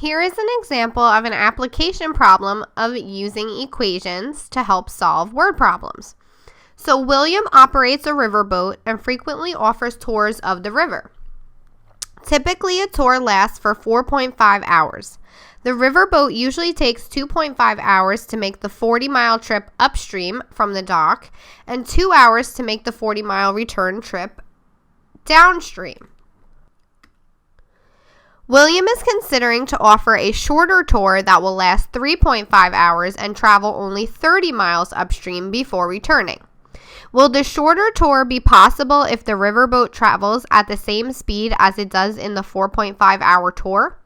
Here is an example of an application problem of using equations to help solve word problems. So William operates a riverboat and frequently offers tours of the river. Typically, a tour lasts for 4.5 hours. The riverboat usually takes 2.5 hours to make the 40-mile trip upstream from the dock and 2 hours to make the 40-mile return trip downstream. William is considering to offer a shorter tour that will last 3.5 hours and travel only 30 miles upstream before returning. Will the shorter tour be possible if the riverboat travels at the same speed as it does in the 4.5-hour tour?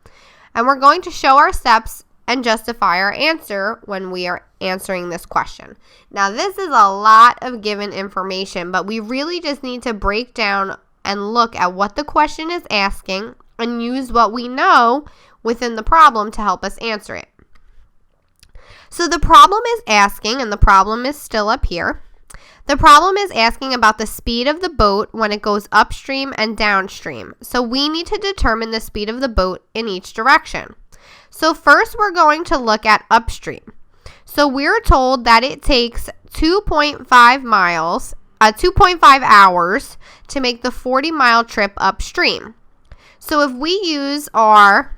And we're going to show our steps and justify our answer when we are answering this question. Now, this is a lot of given information, but we really just need to break down and look at what the question is asking and use what we know within the problem to help us answer it. So the problem is asking, and the problem is still up here. The problem is asking about the speed of the boat when it goes upstream and downstream. So we need to determine the speed of the boat in each direction. So first we're going to look at upstream. So we're told that it takes 2.5 hours to make the 40-mile trip upstream. So if we use our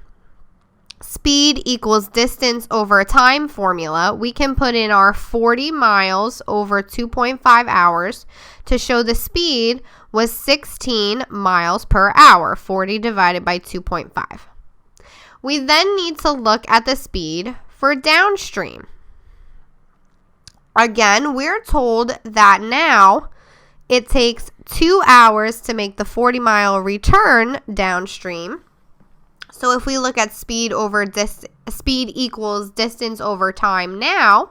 speed equals distance over time formula, we can put in our 40 miles over 2.5 hours to show the speed was 16 miles per hour, 40 divided by 2.5. We then need to look at the speed for downstream. Again, we're told that now it takes 2 hours to make the 40-mile return downstream. So if we look at speed equals distance over time now,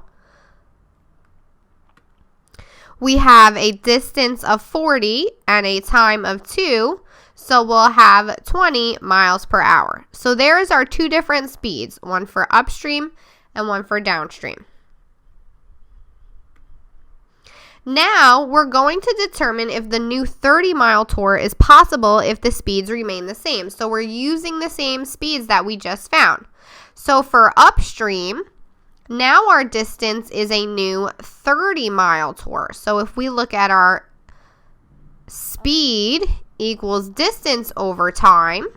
we have a distance of 40 and a time of 2, so we'll have 20 miles per hour. So there's our two different speeds, one for upstream and one for downstream. Now, we're going to determine if the new 30-mile tour is possible if the speeds remain the same. So we're using the same speeds that we just found. So for upstream, now our distance is a new 30-mile tour. So if we look at our speed equals distance over time,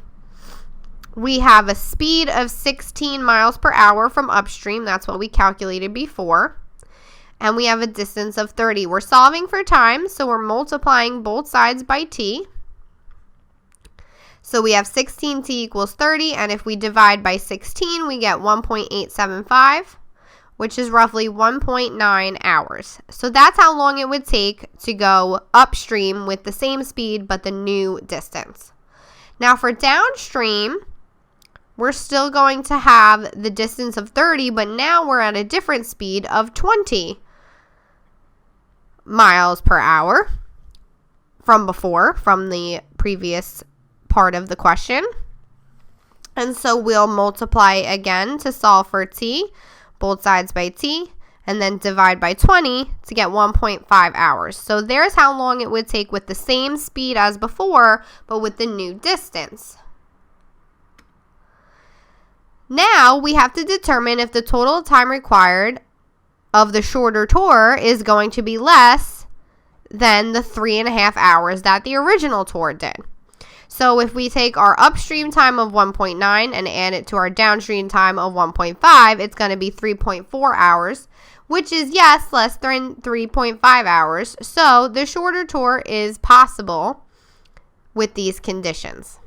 we have a speed of 16 miles per hour from upstream. That's what we calculated before. And we have a distance of 30. We're solving for time, so we're multiplying both sides by t. So we have 16t equals 30, and if we divide by 16, we get 1.875, which is roughly 1.9 hours. So that's how long it would take to go upstream with the same speed but the new distance. Now for downstream, we're still going to have the distance of 30, but now we're at a different speed of 20 miles per hour from before, from the previous part of the question. And so we'll multiply again to solve for t, both sides by t, and then divide by 20 to get 1.5 hours. So there's how long it would take with the same speed as before, but with the new distance. Now we have to determine if the total time required of the shorter tour is going to be less than the 3.5 hours that the original tour did. So if we take our upstream time of 1.9 and add it to our downstream time of 1.5, it's going to be 3.4 hours, which is, yes, less than 3.5 hours. So the shorter tour is possible with these conditions.